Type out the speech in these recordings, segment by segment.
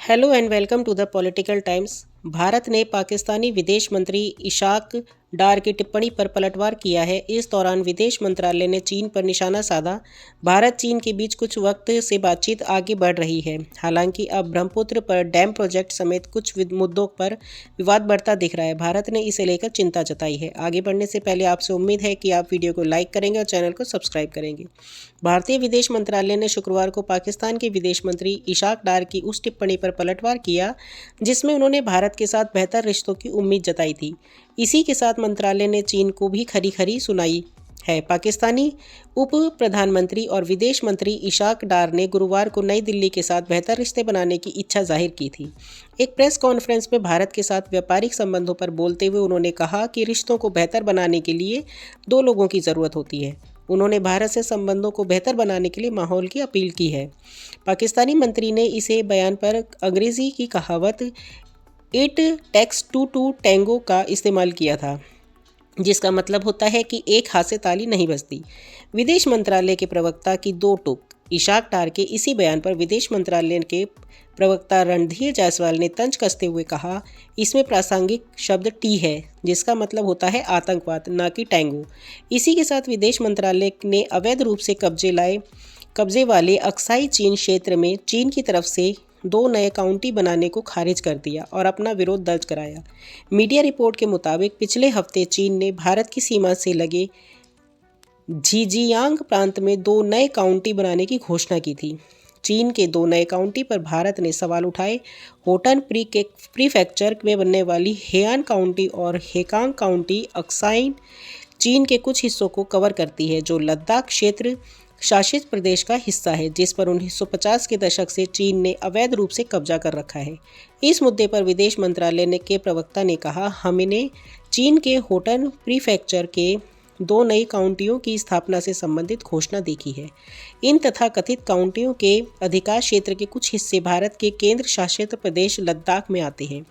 Hello and welcome to the political times. Bharat ने पाकिस्तानी विदेश मंत्री इशाक डार की टिप्पणी पर पलटवार किया है। इस दौरान विदेश मंत्रालय ने चीन पर निशाना साधा। भारत चीन के बीच कुछ वक्त से बातचीत आगे बढ़ रही है। हालांकि अब ब्रह्मपुत्र पर डैम प्रोजेक्ट समेत कुछ मुद्दों पर विवाद बढ़ता दिख रहा है। भारत ने इसे लेकर चिंता जताई है। आगे बढ़ने से पहले आपसे उम्मीद है कि आप वीडियो को लाइक करेंगे और चैनल को सब्सक्राइब करेंगे। भारतीय विदेश मंत्रालय ने शुक्रवार को पाकिस्तान के विदेश मंत्री इशाक डार की उस टिप्पणी पर पलटवार किया जिसमें उन्होंने भारत के साथ बेहतर रिश्तों की उम्मीद जताई थी। इसी के साथ मंत्रालय ने चीन को भी खरी खरी सुनाई है। पाकिस्तानी उप प्रधानमंत्री और विदेश मंत्री इशाक डार ने गुरुवार को नई दिल्ली के साथ बेहतर रिश्ते बनाने की इच्छा जाहिर की थी। एक प्रेस कॉन्फ्रेंस में भारत के साथ व्यापारिक संबंधों पर बोलते हुए उन्होंने कहा कि रिश्तों को बेहतर बनाने के लिए दो लोगों की ज़रूरत होती है। उन्होंने भारत से संबंधों को बेहतर बनाने के लिए माहौल की अपील की है। पाकिस्तानी मंत्री ने इसे बयान पर अंग्रेजी की कहावत इट टेक्स टू टैंगो का इस्तेमाल किया था, जिसका मतलब होता है कि एक हाथ से ताली नहीं बजती। विदेश मंत्रालय के प्रवक्ता की दो टूक इशाक डार के इसी बयान पर विदेश मंत्रालय के प्रवक्ता रणधीर जायसवाल ने तंज कसते हुए कहा, इसमें प्रासंगिक शब्द टी है, जिसका मतलब होता है आतंकवाद, ना कि टैंगो। इसी के साथ विदेश मंत्रालय ने अवैध रूप से कब्जे वाले अक्साई चीन क्षेत्र में चीन की तरफ से दो नए काउंटी बनाने को खारिज कर दिया और अपना विरोध दर्ज कराया। मीडिया रिपोर्ट के मुताबिक पिछले हफ्ते चीन ने भारत की सीमा से लगे झिंजियांग प्रांत में दो नए काउंटी बनाने की घोषणा की थी। चीन के दो नए काउंटी पर भारत ने सवाल उठाए। होटन प्रीफेक्चर में बनने वाली हेआन काउंटी और हेकांग काउंटी अक्साई चीन के कुछ हिस्सों को कवर करती है, जो लद्दाख क्षेत्र शासित प्रदेश का हिस्सा है, जिस पर 1950 के दशक से चीन ने अवैध रूप से कब्जा कर रखा है। इस मुद्दे पर विदेश मंत्रालय के प्रवक्ता ने कहा, हमने चीन के होटन प्रीफेक्चर के दो नई काउंटियों की स्थापना से संबंधित घोषणा देखी है। इन तथाकथित काउंटियों के अधिकार क्षेत्र के कुछ हिस्से भारत के केंद्र शासित प्रदेश लद्दाख में आते हैं।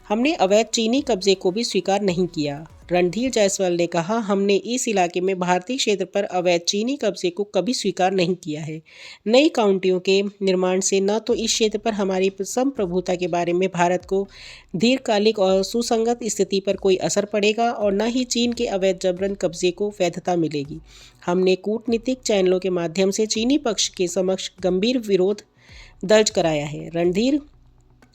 हमने अवैध चीनी कब्जे को भी स्वीकार नहीं किया। रणधीर जायसवाल ने कहा, हमने इस इलाके में भारतीय क्षेत्र पर अवैध चीनी कब्जे को कभी स्वीकार नहीं किया है। नई काउंटियों के निर्माण से न तो इस क्षेत्र पर हमारी संप्रभुता के बारे में भारत को दीर्घकालिक और सुसंगत स्थिति पर कोई असर पड़ेगा और न ही चीन के अवैध जबरन कब्जे को वैधता मिलेगी। हमने कूटनीतिक चैनलों के माध्यम से चीनी पक्ष के समक्ष गंभीर विरोध दर्ज कराया है। रणधीर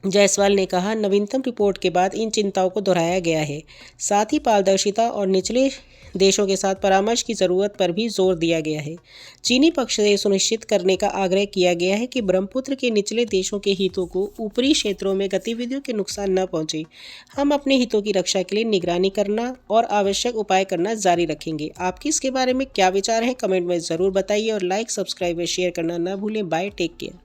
जायसवाल ने कहा, नवीनतम रिपोर्ट के बाद इन चिंताओं को दोहराया गया है। साथ ही पारदर्शिता और निचले देशों के साथ परामर्श की ज़रूरत पर भी जोर दिया गया है। चीनी पक्ष से सुनिश्चित करने का आग्रह किया गया है कि ब्रह्मपुत्र के निचले देशों के हितों को ऊपरी क्षेत्रों में गतिविधियों के नुकसान न पहुंचे। हम अपने हितों की रक्षा के लिए निगरानी करना और आवश्यक उपाय करना जारी रखेंगे। आपकी इसके बारे में क्या विचार हैं? कमेंट में ज़रूर बताइए और लाइक, सब्सक्राइब और शेयर करना न भूलें। Bye, take care.